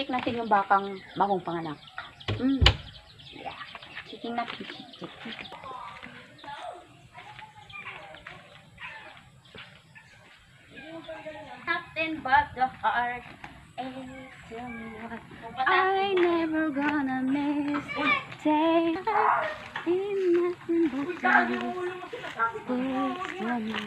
I-check natin yung bakang bagong panganak. Yeah. Checking natin. Check. Nothing but the heart is someone I never gonna miss. Say nothing but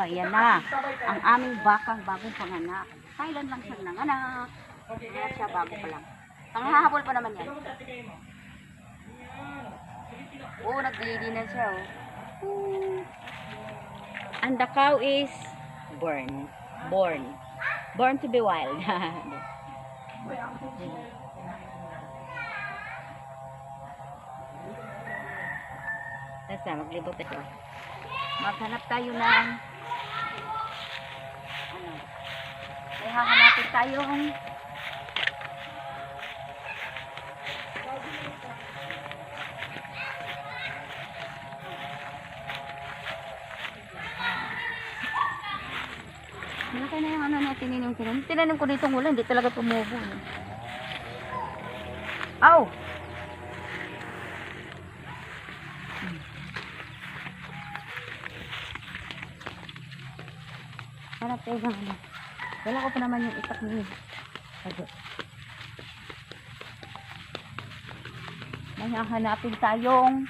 ayan na ang aming bakang bagong panganak. Kailan lang siyang nanganak. Kaya siya bago pa lang. Panghahabol pa naman yan. Oh, nag-ready na siya. Oh. And the cow is born. Born to be wild. Basta maglibot ito. Maghanap tayo ng may hahanapin tayong malaki na yung ano natin yung tinanim ko dito mula, hindi talaga tumubo. Aw! Hanap tayo ng ano. Wala ko pa naman yung itak niyo. May hahanapin tayong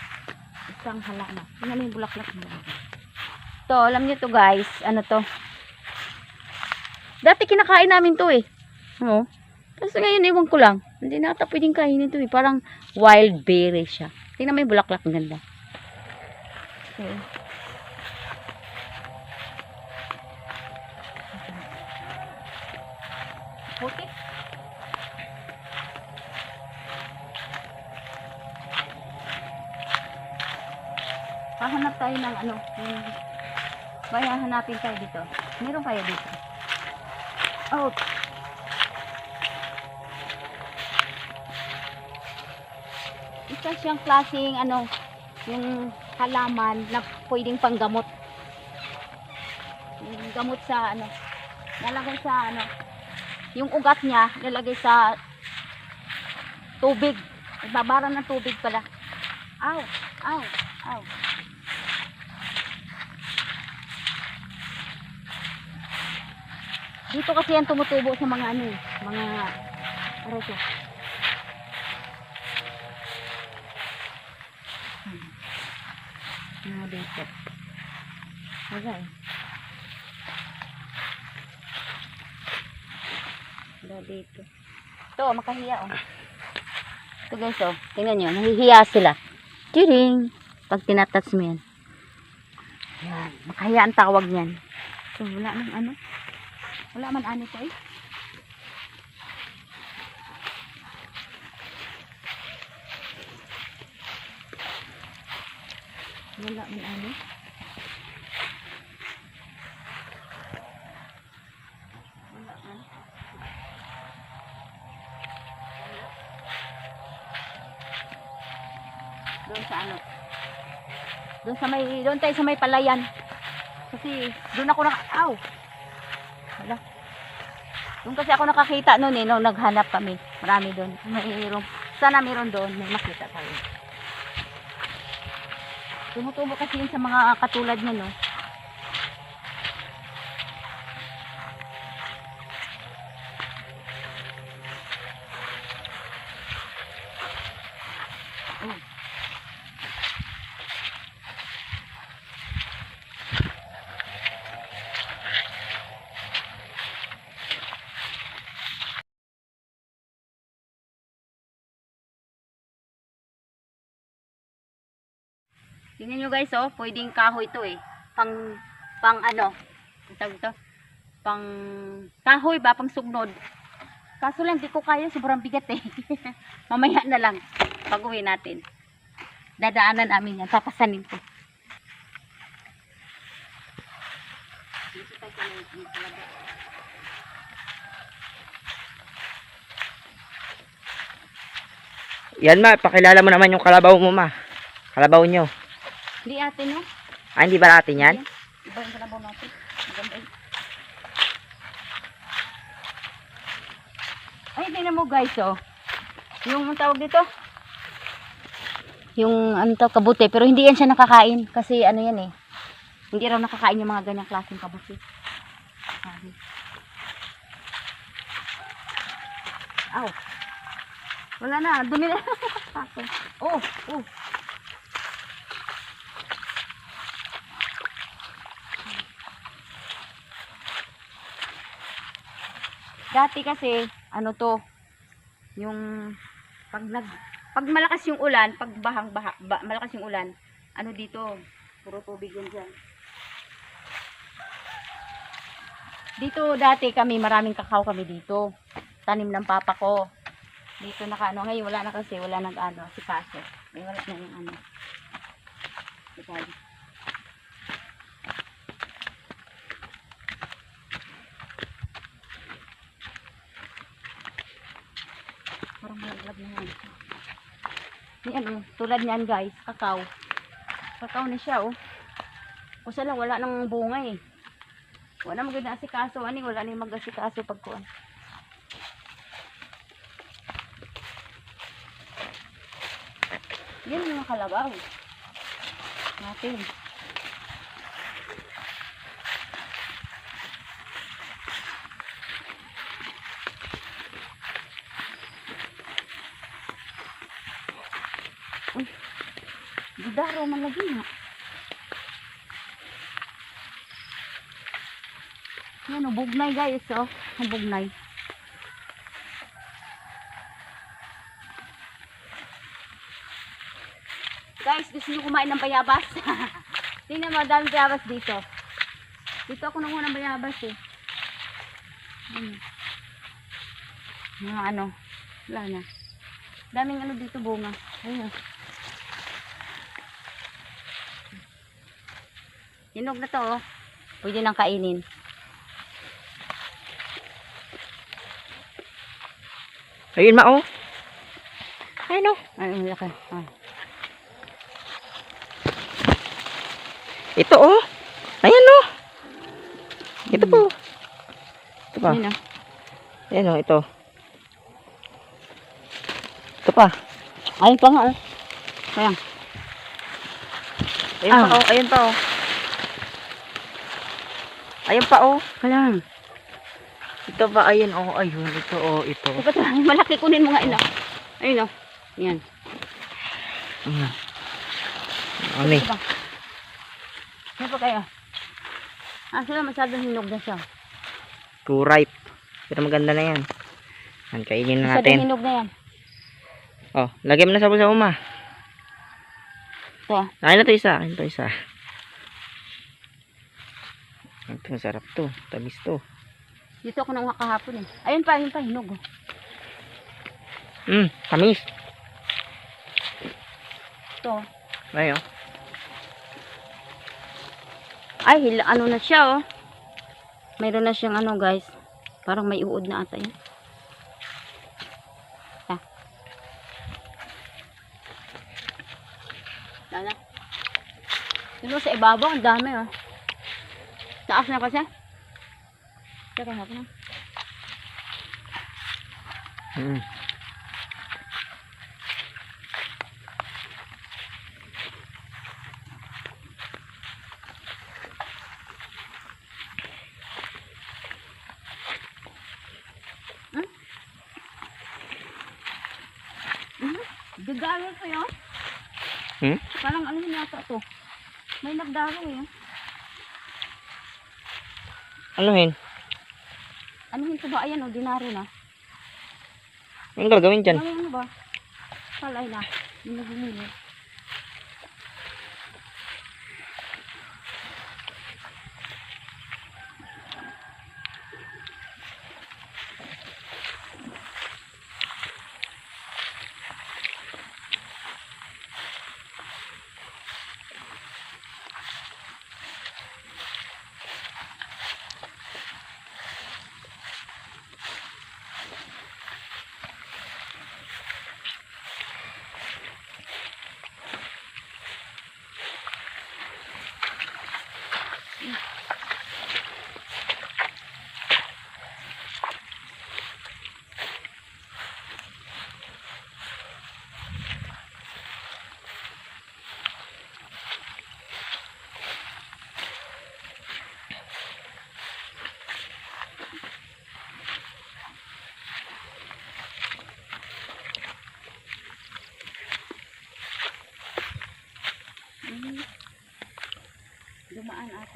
isang halaman. Tingnan mo yung bulaklak mo. To, alam niyo to guys, ano to? Dati kinakain namin to eh. Oo. Kasi ngayon iwan ko lang. Hindi na ata pwedeng kainin to eh. Parang wild berry siya. Tingnan mo yung bulaklak, ang ganda. Okay. Okay. Hahanap tayo ng ano. Kaya hanapin tayo dito. Meron kaya dito? Oh. Isa siyang klaseng ano, yung halaman na pwedeng panggamot. Yung gamot sa ano, nalagay sa ano, yung ugat niya nilagay sa tubig. Ibabaran ng tubig pala. Aw, aw, aw. Dito kasi yan tumutubo sa mga ano eh, mga areto. Dito. Okay. Dito. Ito, makahiya oh. Ito guys oh, tingnan nyo, nahihiya sila. Kiring! Pag tinatats mo yan. Yan, makahiya ang tawag niyan. So, wala nang ano. Wala man ano ko eh. Wala man ano. Wala man. Doon sa ano. Doon tayo sa may palayan. Kasi doon ako aw. Wala. Doon kasi ako nakakita noon eh, nung naghanap kami. Marami doon. Mayroon. Sana mayroon doon, may makita tayo. Tumutubo kasi yun sa mga katulad niya, no. Oh. Tingnan nyo guys, oh, pwedeng kahoy to eh. Pang ano, ito, pang kahoy ba, pang sugnod. Kaso lang, di ko kaya, sobrang bigat eh. Mamaya na lang, pag-uwi natin. Dadaanan namin yan, papasanin ko. Yan ma, pakilala mo naman yung kalabaw mo ma. Kalabaw nyo. Hindi ate no? Ah, hindi ba natin yan? Iba yung kalabaw natin. Maganda eh. Ay, tingnan mo guys oh. Yung ang tawag dito, yung ano to, kabuti, pero hindi yan siya nakakain kasi ano yan eh. Hindi raw nakakain yung mga ganyang klaseng kabuti. Aw. Wala na, dumi na. Oh, oh. Dati kasi, ano to, yung pag malakas yung ulan, pag malakas yung ulan, ano dito, puro tubig yun dyan. Dito dati kami, maraming kakao kami dito. Tanim ng papa ko. Dito naka ano, ngayon wala na kasi, wala nag ano, si Paso. Ay wala na yung ano. Sige. Parang malaglag na yan. Yan oh, tulad niyan guys, kakao. Kakao na siya oh. Kasi lang wala nang bunga eh. Wala maganda asikaso ani, wala na yung mag-asikaso pagkuan. Yan yung kalabaw natin. Uy, gidaro man lagi na. Yan o, bugnay guys oh. Ang bugnay. Guys, gusto nyo kumain ng bayabas? Tingnan mo, daming bayabas dito. Dito ako nanguha ng bayabas eh. Mga ano, wala na. Daming ano dito bunga. Ayun. Hinog na to oh. Pwede nang kainin. Ayun ma oh. Ayun oh. Ayun, laki. Ah. Ito oh. Ayan oh. Ito po. Ito pa. Ayun oh. Ayan oh, ito. Ito pa. Ayun pa nga oh. Ayan. Ayun pa oh. Ayun pa oh. Ayun pa oh. Kailangan. Ito pa. Ayun oh. Ayun. Ito oh. Ito. Dapat malaki kunin mga ina. Ayun oh. Yan. Ano eh. Ano pa kaya? Sila masyadong hinog na siya. Too ripe. Pero maganda na yan. Yan, kainin na Masyadong natin. hinog na yan. Oh, lagyan mo na sa uma. Ito. Kain na to isa. Kain to isa. Ito, masarap to. Tamis to. Dito ako nang kahapon eh. Ayun pa, hinog. Tamis. Ito. Ayun. Ay, ano na siya oh. Mayroon na siyang ano guys. Parang may uod na ata yun. Lala. Dito sa ibabaw, ang dami oh. Taas na kasi. Teka, hapon na. Dagaro to yun. Parang ano yun yata to. May nagdaro eh. Anuhin? Anuhin to ba? Ayan o, dinaro na. Anong gagawin dyan? Ano ba? Palay na. Binigumili.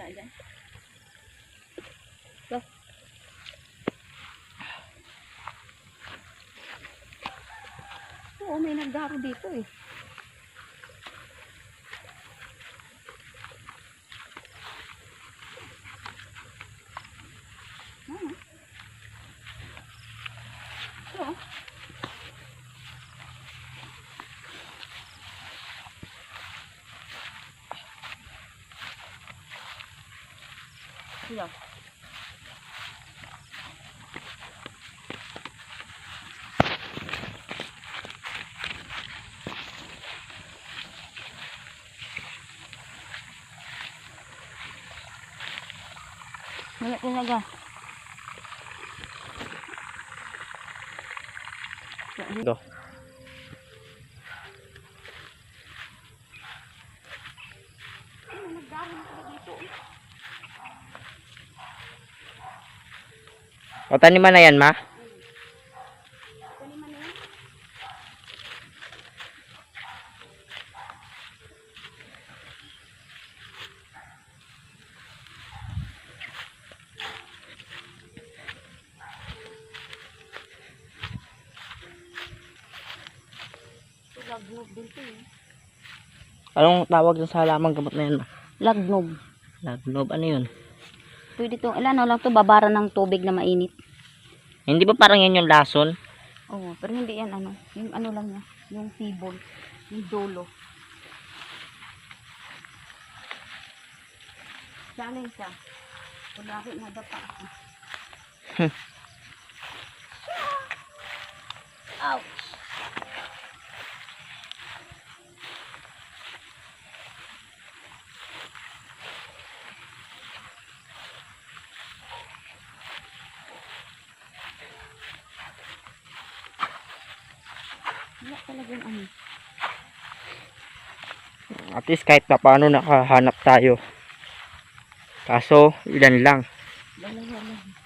isa dyan. So. Oo, may nagdaro dito eh. So. Hello. Wala talaga. Ito. O, taniman na yan, ma? Lagnob din to eh. Anong tawag dun sa halamang gamot na yan, ma? Lagnob. Lagnob, ano yun? Pwede to, ano lang to, babara ng tubig na mainit. Hindi ba parang yan yung lason? Oo, pero hindi yan ano. Yung ano lang niya, yung sibol, yung dolo. Sana yun siya. Kunwari na dapa ako. Ouch! Wala talagang ano. At least kahit na paano nakahanap tayo. Kaso, ilan lang. Dalawa lang.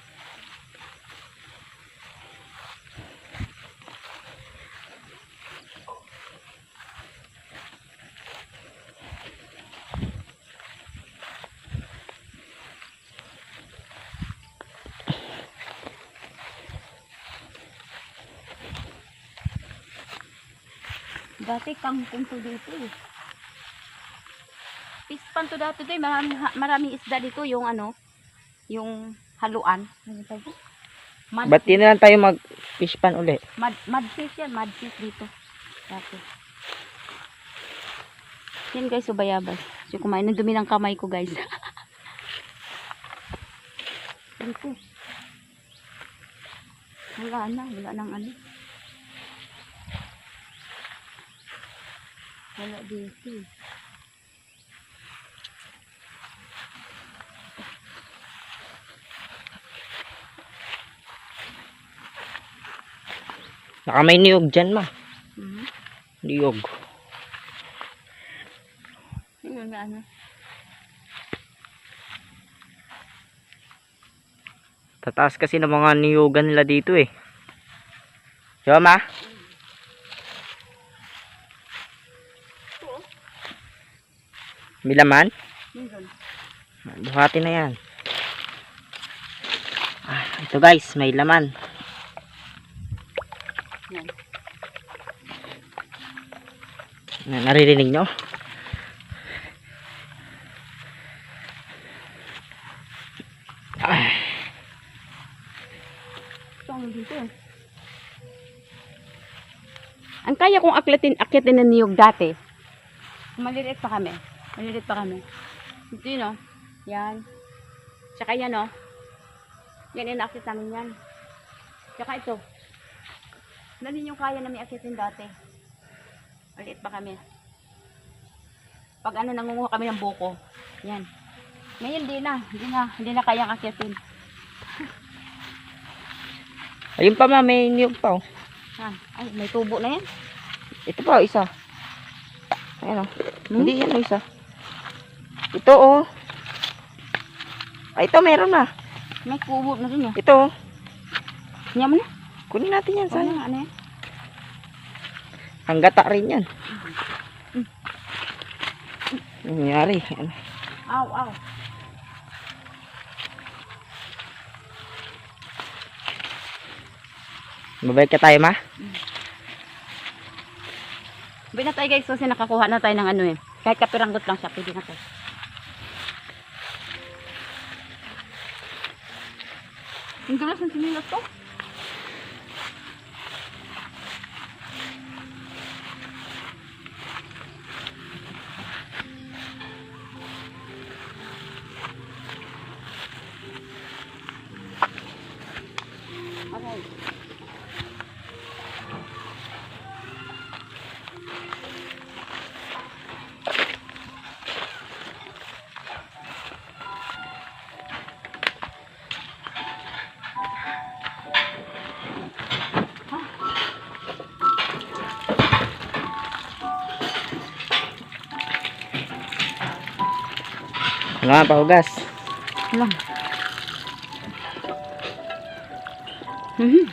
Dati kangkong to dito eh. Pispan to dati to eh. Maraming isda dito. Yung ano, yung haluan. Ano tayo? Ba't di na lang tayo mag-fish pan uli? Mudfish yan. Mudfish dito. Dati. Yan guys, subayabas. So kumain ng dumi ng kamay ko guys. Dito. Wala na. Wala nang ano. Wala dito. Baka may niyog dyan, ma. Mhm. Niyog. Yun na ano. Tataas kasi ng mga niyugan nila dito eh. Diba, ma? May laman? Yun doon. Buhati na yan. Ah, ito guys, may laman. Yan. Naririnig nyo? Ah, Ito ang dito eh. Ang kaya kong akyatin ng niyog dati. Maliliit pa kami. Maliliit pa kami. Ito yun oh. Yan. Tsaka yan oh. Yan inaakit namin yan. Tsaka ito. Nanin yung kaya namin akyatin dati. Maliit pa kami. Pag ano nangunguha kami ng buko. Yan. Ngayon hindi na kayang akyatin. ayun pa, ma, may niyog pa oh. Yan. Ay, may tubo na yan. Ito pa, isa. Ayan oh. Hindi yan oh, isa. Ito oh. Ay, ito meron na. May kubo na rin yan. Ito oh. Niya mo na. Kunin natin yan, Sana sana. ano yan? Ang gata rin yan. Nangyari. Ano? Aw, aw. Mabait ka tayo, ma? Sabi na tayo guys, kasi nakakuha na tayo ng ano eh. Kahit kapiranggot lang siya, pwede na tayo. Ang dulas ng sinilas to. Okay. Ano nga, pahugas. Lang. Mhm.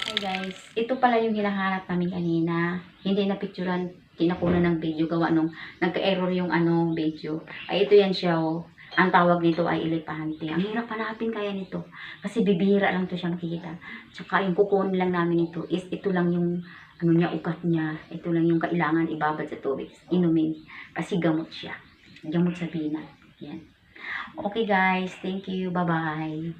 Hi guys, ito pala yung hinahanap namin kanina. Hindi na picturean, tinakunan ng video gawa nung nagka-error yung ano video. Ay ito yan siya oh. Ang tawag nito ay elepante. Ang hirap hanapin kaya nito kasi bibihira lang to siya makikita. Tsaka yung kukunin lang namin ito is ito lang yung ano niya, ugat niya. Ito lang yung kailangan ibabad sa tubig. Inumin. Kasi gamot siya. Gamot sa binat. Yan. Okay guys, thank you. Bye-bye.